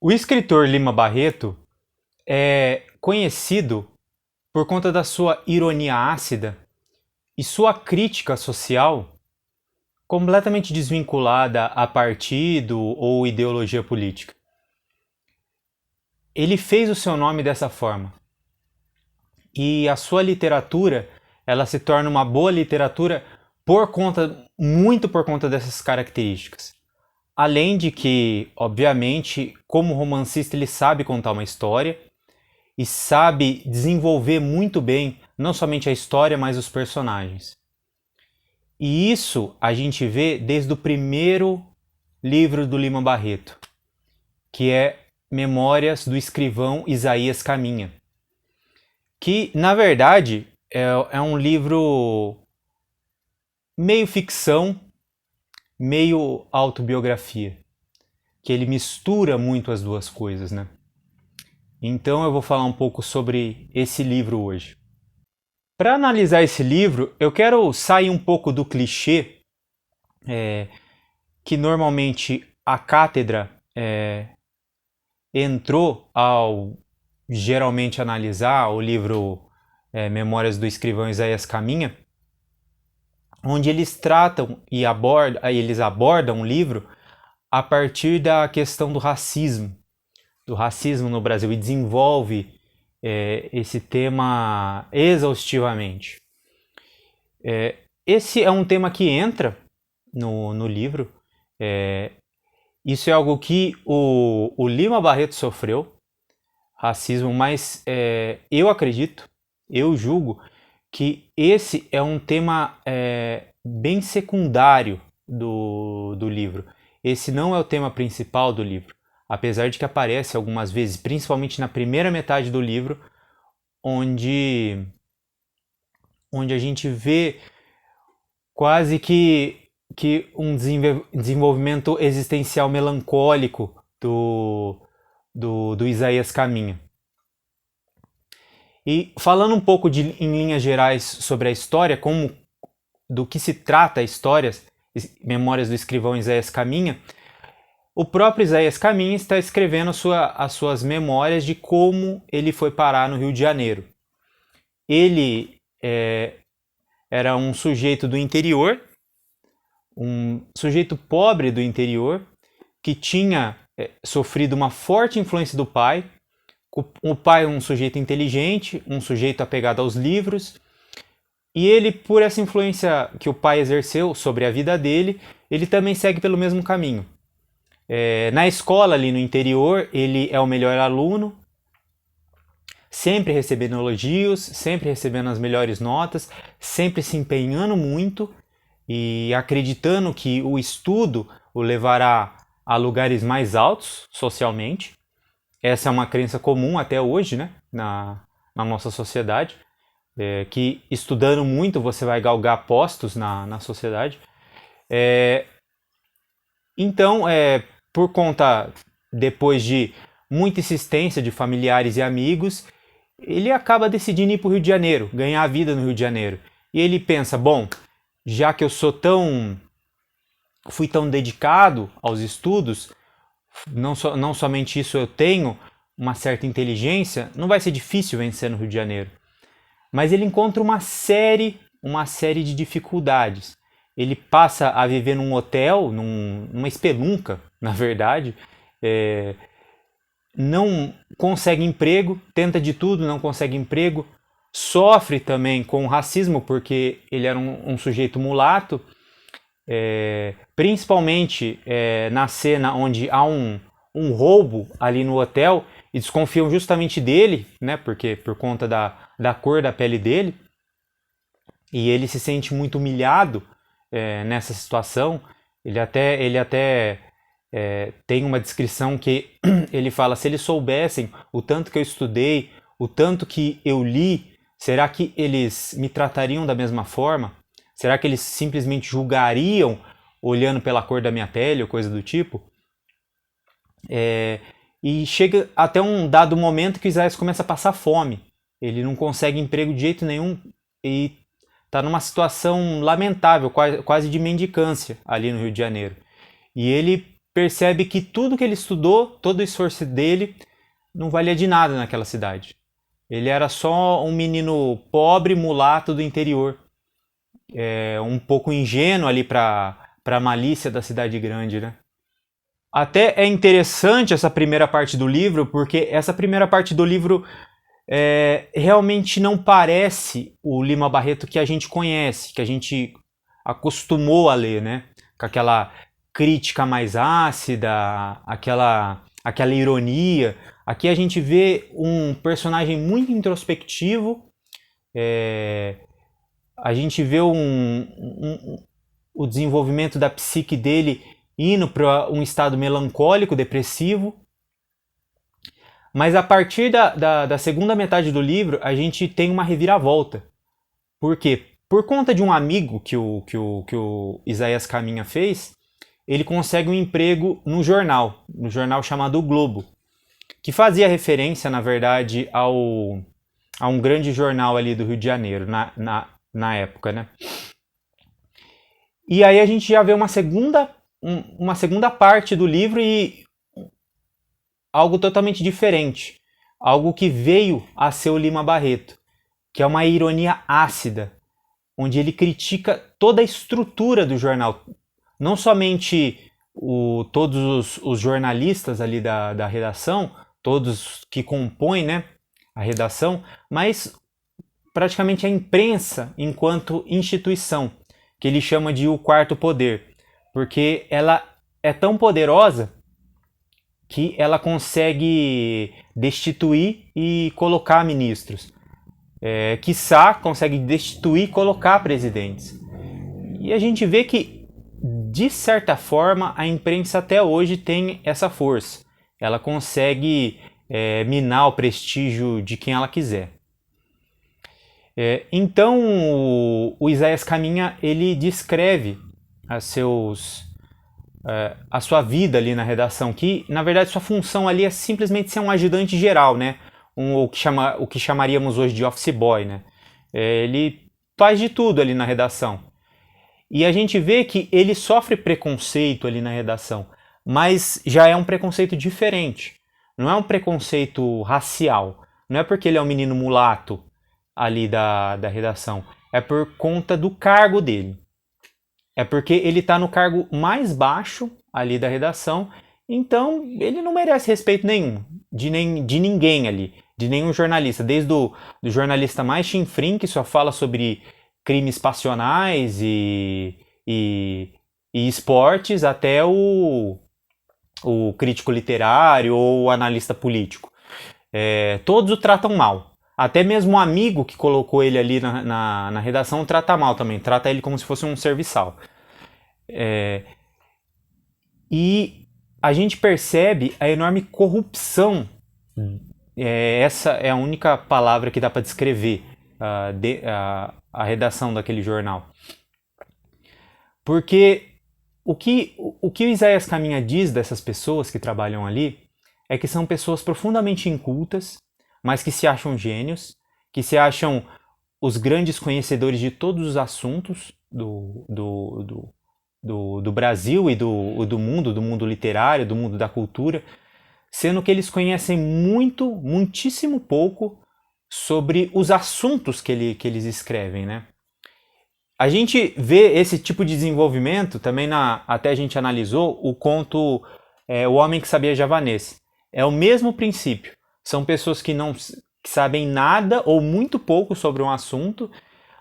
O escritor Lima Barreto é conhecido por conta da sua ironia ácida e sua crítica social completamente desvinculada a partido ou ideologia política. Ele fez o seu nome dessa forma. E a sua literatura, ela se torna uma boa literatura muito por conta dessas características. Além de que, obviamente, como romancista, ele sabe contar uma história e sabe desenvolver muito bem não somente a história, mas os personagens. E isso a gente vê desde o primeiro livro do Lima Barreto, que é Memórias do Escrivão Isaías Caminha, que, na verdade, é um livro meio ficção, meio autobiografia, que ele mistura muito as duas coisas, né? Então eu vou falar um pouco sobre esse livro hoje. Para analisar esse livro, eu quero sair um pouco do clichê que normalmente a cátedra entrou ao geralmente analisar o livro Memórias do Escrivão Isaías Caminha, onde eles tratam e abordam o livro a partir da questão do racismo no Brasil, e desenvolve esse tema exaustivamente. Esse é um tema que entra no livro. Isso é algo que o Lima Barreto sofreu, racismo, mas eu acredito, eu julgo que esse é um tema bem secundário do livro. Esse não é o tema principal do livro, apesar de que aparece algumas vezes, principalmente na primeira metade do livro, onde a gente vê quase que um desenvolvimento existencial melancólico do Isaías Caminha. E falando um pouco em linhas gerais sobre a história, do que se trata a história, Memórias do Escrivão Isaías Caminha, o próprio Isaías Caminha está escrevendo as suas memórias de como ele foi parar no Rio de Janeiro. Ele era um sujeito do interior, um sujeito pobre do interior, que tinha sofrido uma forte influência do pai. O pai é um sujeito inteligente, um sujeito apegado aos livros, e ele, por essa influência que o pai exerceu sobre a vida dele, ele também segue pelo mesmo caminho. Na escola ali no interior, ele é o melhor aluno, sempre recebendo elogios, sempre recebendo as melhores notas, sempre se empenhando muito e acreditando que o estudo o levará a lugares mais altos socialmente. Essa é uma crença comum até hoje, né, na nossa sociedade, que estudando muito você vai galgar postos na sociedade. Então, por conta, depois de muita insistência de familiares e amigos, ele acaba decidindo ir para o Rio de Janeiro, ganhar a vida no Rio de Janeiro. E ele pensa, bom, já que eu fui tão dedicado aos estudos, não somente isso, eu tenho uma certa inteligência, não vai ser difícil vencer no Rio de Janeiro. Mas ele encontra uma série de dificuldades. Ele passa a viver num hotel, numa espelunca, na verdade, não consegue emprego, tenta de tudo, não consegue emprego, sofre também com racismo, porque ele era um sujeito mulato, principalmente na cena onde há um roubo ali no hotel e desconfiam justamente dele, né, porque por conta da cor da pele dele, e ele se sente muito humilhado nessa situação. Ele até tem uma descrição que ele fala: se eles soubessem o tanto que eu estudei, o tanto que eu li, será que eles me tratariam da mesma forma? Será que eles simplesmente julgariam olhando pela cor da minha pele ou coisa do tipo? E chega até um dado momento que o Isaías começa a passar fome. Ele não consegue emprego de jeito nenhum e está numa situação lamentável, quase de mendicância ali no Rio de Janeiro. E ele percebe que tudo que ele estudou, todo o esforço dele, não valia de nada naquela cidade. Ele era só um menino pobre, mulato do interior, um pouco ingênuo ali para a malícia da cidade grande, né? Até é interessante essa primeira parte do livro, porque essa primeira parte do livro realmente não parece o Lima Barreto que a gente conhece, que a gente acostumou a ler, né? Com aquela crítica mais ácida, aquela ironia. Aqui a gente vê um personagem muito introspectivo, a gente vê o desenvolvimento da psique dele indo para um estado melancólico, depressivo. Mas a partir da segunda metade do livro, a gente tem uma reviravolta. Por quê? Por conta de um amigo que o Isaías Caminha fez, ele consegue um emprego no jornal chamado O Globo, que fazia referência, na verdade, a um grande jornal ali do Rio de Janeiro, na época, né? E aí a gente já vê uma segunda parte do livro e algo totalmente diferente. Algo que veio a ser o Lima Barreto, que é uma ironia ácida, onde ele critica toda a estrutura do jornal. Não somente todos os jornalistas ali da redação, todos que compõem, né, a redação, mas praticamente a imprensa enquanto instituição, que ele chama de o quarto poder, porque ela é tão poderosa que ela consegue destituir e colocar ministros. Quiçá consegue destituir e colocar presidentes. E a gente vê que, de certa forma, a imprensa até hoje tem essa força. Ela consegue minar o prestígio de quem ela quiser. Então, o Isaías Caminha, ele descreve a sua vida ali na redação, que na verdade sua função ali é simplesmente ser um ajudante geral, né? O que chamaríamos hoje de office boy, né? Ele faz de tudo ali na redação. E a gente vê que ele sofre preconceito ali na redação, mas já é um preconceito diferente. Não é um preconceito racial. Não é porque ele é um menino mulato ali da redação. É por conta do cargo dele. É porque ele está no cargo mais baixo ali da redação, então ele não merece respeito nenhum, de ninguém ali, de nenhum jornalista, desde do jornalista mais chinfrim, que só fala sobre crimes passionais e esportes, até o crítico literário ou o analista político. Todos o tratam mal. Até mesmo o amigo que colocou ele ali na redação trata mal também, trata ele como se fosse um serviçal. E a gente percebe a enorme corrupção. Essa é a única palavra que dá para descrever a redação daquele jornal. Porque o que o Isaías Caminha diz dessas pessoas que trabalham ali é que são pessoas profundamente incultas, mas que se acham gênios, que se acham os grandes conhecedores de todos os assuntos do Brasil e do mundo literário, do mundo da cultura, sendo que eles conhecem muitíssimo pouco sobre os assuntos que eles escrevem, né? A gente vê esse tipo de desenvolvimento também até a gente analisou o conto O Homem que Sabia Javanês. É o mesmo princípio. São pessoas que sabem nada ou muito pouco sobre um assunto,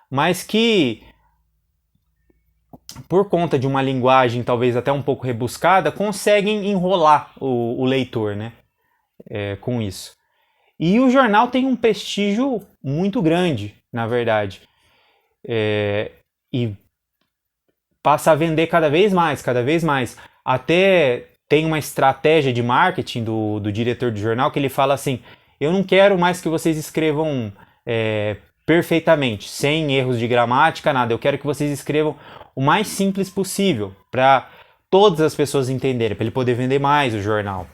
mas que, por conta de uma linguagem talvez até um pouco rebuscada, conseguem enrolar o leitor, né? Com isso. E o jornal tem um prestígio muito grande, na verdade. E passa a vender cada vez mais. Até tem uma estratégia de marketing do diretor do jornal que ele fala assim: eu não quero mais que vocês escrevam perfeitamente, sem erros de gramática, nada. Eu quero que vocês escrevam o mais simples possível, para todas as pessoas entenderem, para ele poder vender mais o jornal.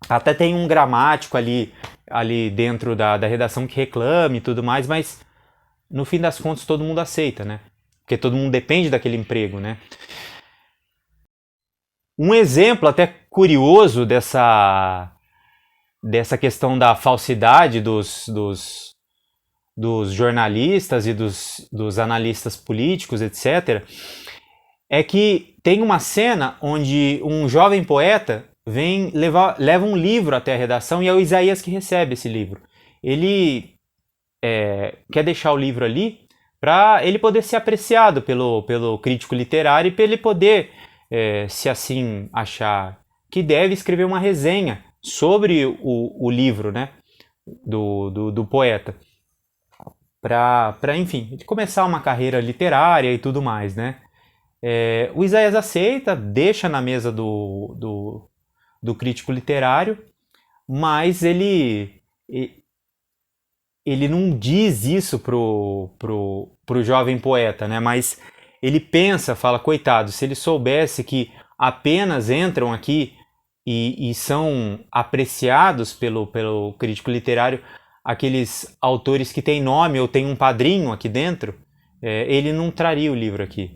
Até tem um gramático ali dentro da redação que reclame e tudo mais, mas no fim das contas todo mundo aceita, né? Porque todo mundo depende daquele emprego, né? Um exemplo até curioso dessa questão da falsidade dos jornalistas e dos analistas políticos, etc., é que tem uma cena onde um jovem poeta leva um livro até a redação e é o Isaías que recebe esse livro. Ele quer deixar o livro ali para ele poder ser apreciado pelo crítico literário e para ele poder, se assim achar que deve, escrever uma resenha sobre o livro, né, do poeta. Para, enfim, ele começar uma carreira literária e tudo mais, né? O Isaías aceita, deixa na mesa do crítico literário, mas ele não diz isso pro jovem poeta, né? Mas ele pensa, fala, coitado, se ele soubesse que apenas entram aqui e são apreciados pelo crítico literário aqueles autores que têm nome ou têm um padrinho aqui dentro, ele não traria o livro aqui.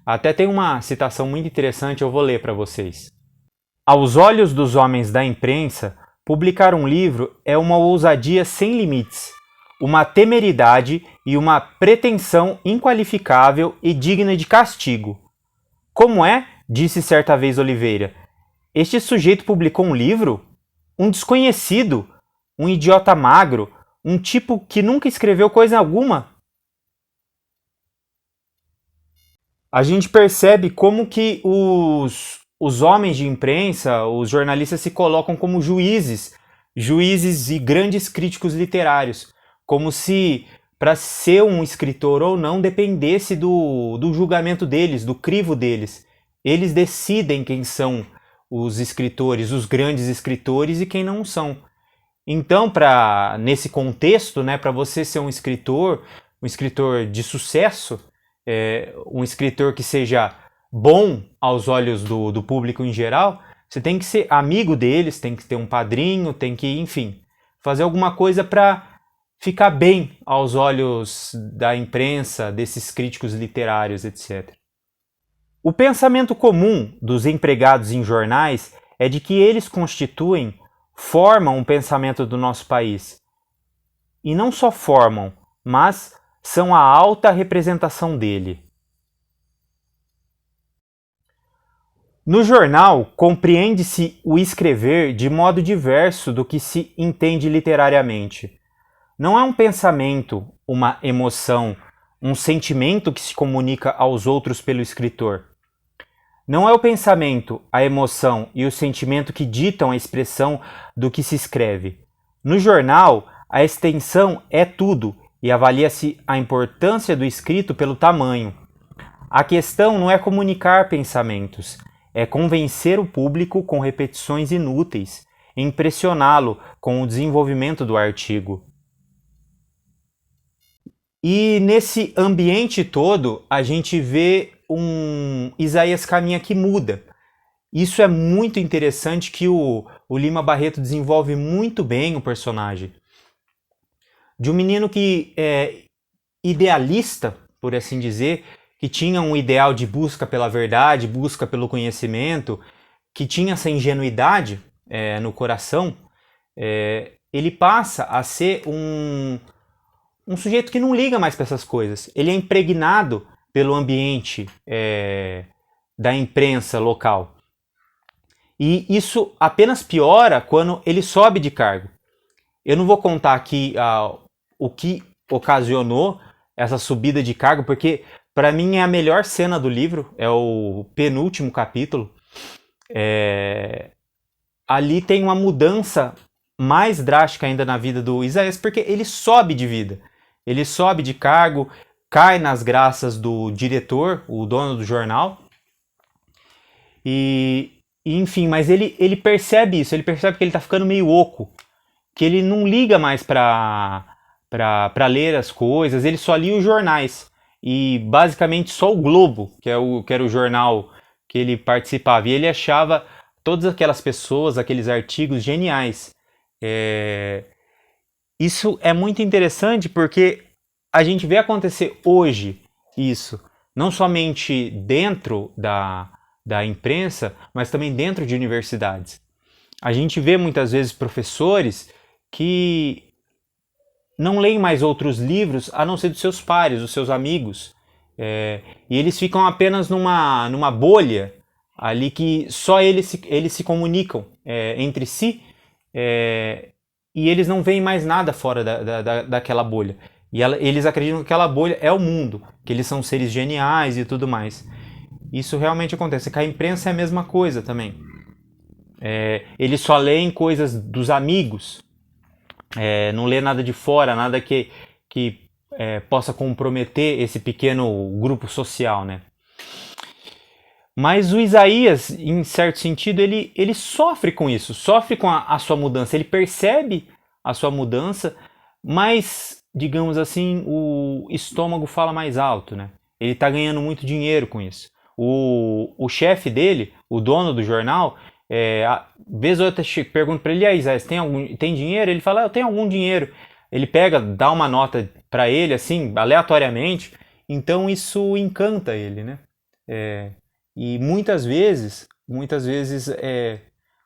Até tem uma citação muito interessante, eu vou ler para vocês. Aos olhos dos homens da imprensa, publicar um livro é uma ousadia sem limites, uma temeridade e uma pretensão inqualificável e digna de castigo. Como é? Disse certa vez Oliveira. Este sujeito publicou um livro? Um desconhecido? Um idiota magro? Um tipo que nunca escreveu coisa alguma? A gente percebe como que os homens de imprensa, os jornalistas se colocam como juízes e grandes críticos literários, como se para ser um escritor ou não dependesse do julgamento deles, do crivo deles. Eles decidem quem são os escritores, os grandes escritores e quem não são. Então, nesse contexto, né, para você ser um escritor de sucesso, um escritor que seja bom aos olhos do público em geral, você tem que ser amigo deles, tem que ter um padrinho, tem que, enfim, fazer alguma coisa para ficar bem aos olhos da imprensa, desses críticos literários, etc. O pensamento comum dos empregados em jornais é de que eles formam o pensamento do nosso país. E não só formam, mas são a alta representação dele. No jornal, compreende-se o escrever de modo diverso do que se entende literariamente. Não é um pensamento, uma emoção, um sentimento que se comunica aos outros pelo escritor. Não é o pensamento, a emoção e o sentimento que ditam a expressão do que se escreve. No jornal, a extensão é tudo e avalia-se a importância do escrito pelo tamanho. A questão não é comunicar pensamentos, é convencer o público com repetições inúteis, impressioná-lo com o desenvolvimento do artigo. E nesse ambiente todo, a gente vê um Isaías Caminha que muda. Isso é muito interessante, que o Lima Barreto desenvolve muito bem o personagem. De um menino que é idealista, por assim dizer, que tinha um ideal de busca pela verdade, busca pelo conhecimento, que tinha essa ingenuidade no coração, ele passa a ser um sujeito que não liga mais para essas coisas. Ele é impregnado pelo ambiente da imprensa local. E isso apenas piora quando ele sobe de cargo. Eu não vou contar aqui o que ocasionou essa subida de cargo, porque para mim é a melhor cena do livro, é o penúltimo capítulo. Ali tem uma mudança mais drástica ainda na vida do Isaías, porque ele sobe de vida. Ele sobe de cargo, cai nas graças do diretor, o dono do jornal. Enfim, mas ele percebe isso, ele percebe que ele está ficando meio oco, que ele não liga mais para ler as coisas, ele só lia os jornais. E basicamente só o Globo, que era o jornal que ele participava. E ele achava todas aquelas pessoas, aqueles artigos geniais. Isso é muito interessante porque a gente vê acontecer hoje isso, não somente dentro da imprensa, mas também dentro de universidades. A gente vê muitas vezes professores que não leem mais outros livros a não ser dos seus pares, dos seus amigos. E eles ficam apenas numa bolha ali que só eles se comunicam entre si, e eles não veem mais nada fora daquela bolha. E eles acreditam que aquela bolha é o mundo, que eles são seres geniais e tudo mais. Isso realmente acontece. Com a imprensa é a mesma coisa também. Eles só leem coisas dos amigos, não lê nada de fora, nada que possa comprometer esse pequeno grupo social, né? Mas o Isaías, em certo sentido, ele sofre com isso, sofre com a sua mudança, ele percebe a sua mudança, mas, digamos assim, o estômago fala mais alto, né? Ele está ganhando muito dinheiro com isso. O chefe dele, o dono do jornal, vez ou outra pergunta para ele: Isaías, tem dinheiro? Ele fala: eu tenho algum dinheiro. Ele pega, dá uma nota para ele, assim, aleatoriamente, então isso encanta ele, né? E muitas vezes,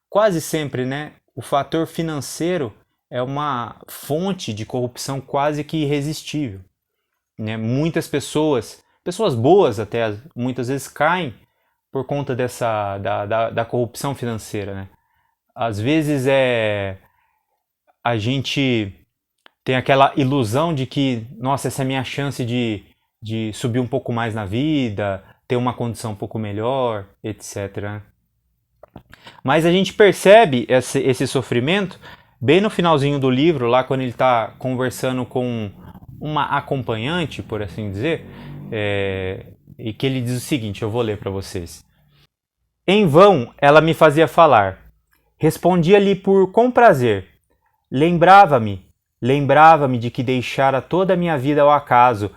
quase sempre, né, o fator financeiro é uma fonte de corrupção quase que irresistível, né? Muitas pessoas boas até, muitas vezes caem por conta da corrupção financeira, né? Às vezes a gente tem aquela ilusão de que, nossa, essa é a minha chance de subir um pouco mais na vida, ter uma condição um pouco melhor, etc. Mas a gente percebe esse sofrimento bem no finalzinho do livro, lá quando ele está conversando com uma acompanhante, por assim dizer, e que ele diz o seguinte, eu vou ler para vocês. Em vão ela me fazia falar. Respondia-lhe por comprazer. Lembrava-me de que deixara toda a minha vida ao acaso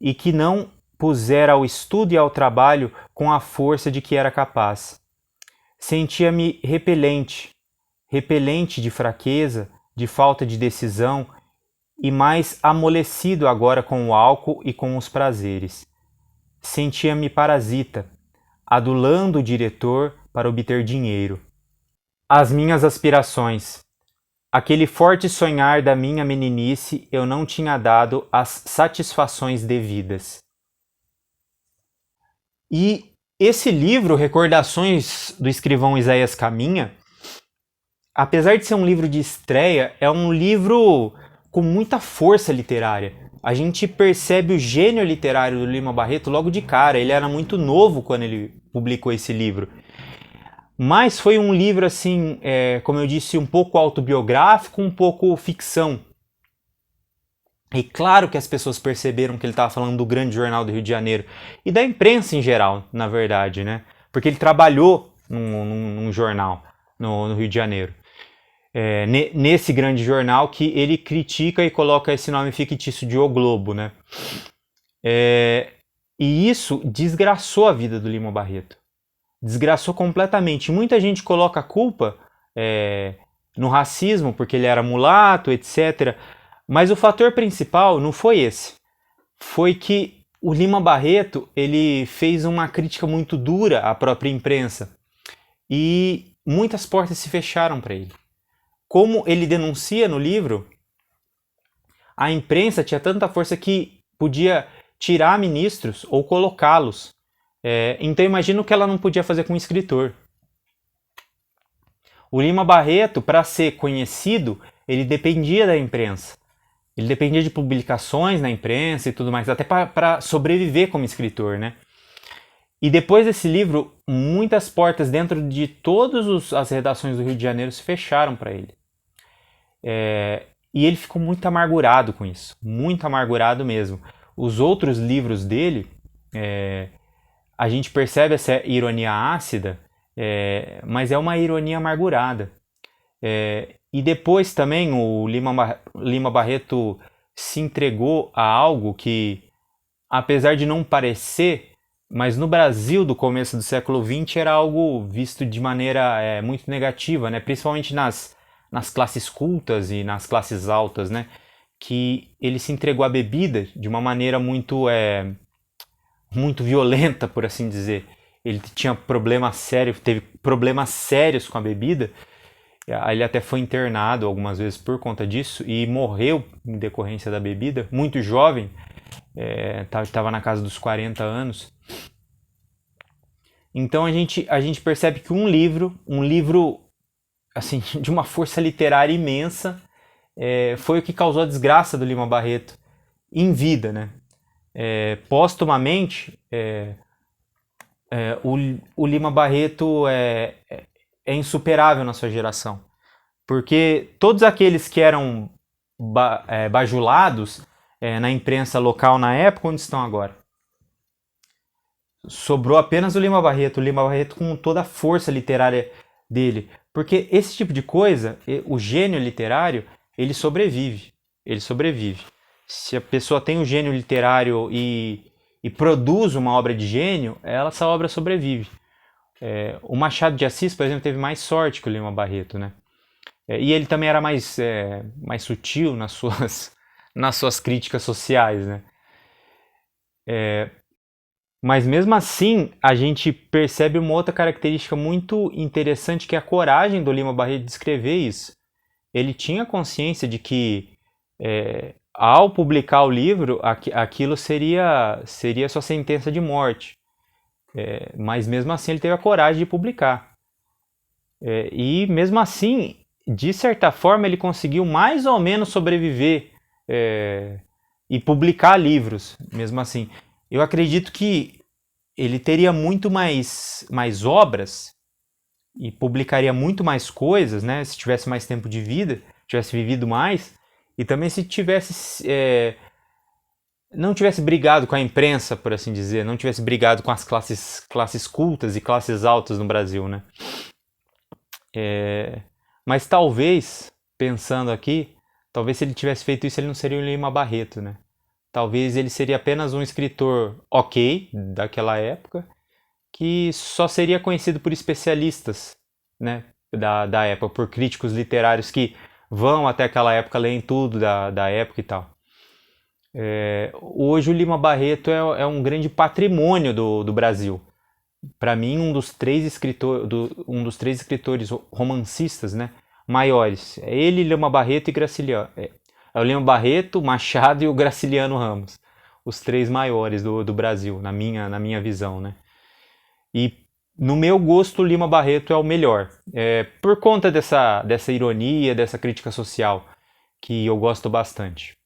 e que não pusera ao estudo e ao trabalho com a força de que era capaz. Sentia-me repelente de fraqueza, de falta de decisão e mais amolecido agora com o álcool e com os prazeres. Sentia-me parasita, adulando o diretor para obter dinheiro. As minhas aspirações. Aquele forte sonhar da minha meninice eu não tinha dado as satisfações devidas. E esse livro, Recordações do Escrivão Isaías Caminha, apesar de ser um livro de estreia, é um livro com muita força literária. A gente percebe o gênio literário do Lima Barreto logo de cara. Ele era muito novo quando ele publicou esse livro. Mas foi um livro, assim, como eu disse, um pouco autobiográfico, um pouco ficção. E claro que as pessoas perceberam que ele estava falando do grande jornal do Rio de Janeiro. E da imprensa em geral, na verdade, né? Porque ele trabalhou num jornal no Rio de Janeiro. Nesse grande jornal que ele critica e coloca esse nome fictício de O Globo, né? E isso desgraçou a vida do Lima Barreto. Desgraçou completamente. Muita gente coloca a culpa no racismo, porque ele era mulato, etc. Mas o fator principal não foi esse. Foi que o Lima Barreto ele fez uma crítica muito dura à própria imprensa. E muitas portas se fecharam para ele. Como ele denuncia no livro, a imprensa tinha tanta força que podia tirar ministros ou colocá-los. Então imagina o que ela não podia fazer com o escritor. O Lima Barreto, para ser conhecido, ele dependia da imprensa. Ele dependia de publicações na imprensa e tudo mais, até para sobreviver como escritor, né? E depois desse livro, muitas portas dentro de todas as redações do Rio de Janeiro se fecharam para ele. E ele ficou muito amargurado com isso, muito amargurado mesmo. Os outros livros dele, a gente percebe essa ironia ácida, mas é uma ironia amargurada. E depois também o Lima Barreto se entregou a algo que, apesar de não parecer, mas no Brasil do começo do século XX era algo visto de maneira muito negativa, né? Principalmente nas classes cultas e nas classes altas, né? Que ele se entregou à bebida de uma maneira muito violenta, por assim dizer. ele tinha problema sério, teve problemas sérios com a bebida. Ele até foi internado algumas vezes por conta disso e morreu em decorrência da bebida, muito jovem, estava na casa dos 40 anos. Então a gente percebe que um livro assim, de uma força literária imensa, foi o que causou a desgraça do Lima Barreto em vida, né? Póstumamente, o Lima Barreto é insuperável na sua geração, porque todos aqueles que eram bajulados na imprensa local na época, onde estão agora? Sobrou apenas o Lima Barreto com toda a força literária dele, porque esse tipo de coisa, o gênio literário, ele sobrevive. Se a pessoa tem um gênio literário e produz uma obra de gênio, essa obra sobrevive. O Machado de Assis, por exemplo, teve mais sorte que o Lima Barreto, né? E ele também era mais sutil nas suas críticas sociais, né? Mas mesmo assim, a gente percebe uma outra característica muito interessante, que é a coragem do Lima Barreto de escrever isso. Ele tinha consciência de que, ao publicar o livro, aquilo seria sua sentença de morte. Mas mesmo assim ele teve a coragem de publicar. E mesmo assim, de certa forma, ele conseguiu mais ou menos sobreviver e publicar livros, mesmo assim. Eu acredito que ele teria muito mais obras e publicaria muito mais coisas, né? Se tivesse mais tempo de vida, tivesse vivido mais, e também se tivesse não tivesse brigado com a imprensa, por assim dizer, não tivesse brigado com as classes cultas e classes altas no Brasil, né? Mas talvez, pensando aqui, talvez se ele tivesse feito isso, ele não seria o Lima Barreto, né? Talvez ele seria apenas um escritor ok daquela época, que só seria conhecido por especialistas, né, da época, por críticos literários que vão até aquela época, leem tudo da época e tal. Hoje o Lima Barreto é um grande patrimônio do Brasil. Para mim, um dos três escritores romancistas, né, maiores. É ele, Lima Barreto e Graciliano. É o Lima Barreto, Machado e o Graciliano Ramos. Os três maiores do Brasil, na minha visão, né? E no meu gosto, o Lima Barreto é o melhor. Por conta dessa ironia, dessa crítica social, que eu gosto bastante.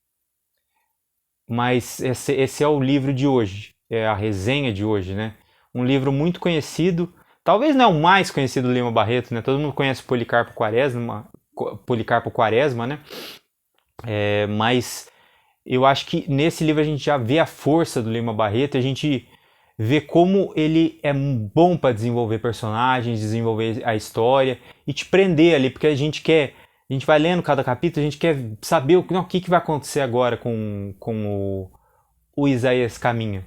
Mas esse é o livro de hoje, é a resenha de hoje, né? Um livro muito conhecido, talvez não é o mais conhecido do Lima Barreto, né? Todo mundo conhece Policarpo Quaresma, né? Mas eu acho que nesse livro a gente já vê a força do Lima Barreto, a gente vê como ele é bom para desenvolver personagens, desenvolver a história e te prender ali, porque a gente vai lendo cada capítulo, a gente quer saber o que vai acontecer agora com o Isaías Caminha.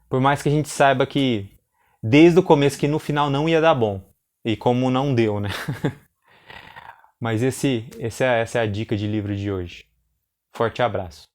Por mais que a gente saiba que desde o começo que no final não ia dar bom. E como não deu, né? Mas essa é a dica de livro de hoje. Forte abraço.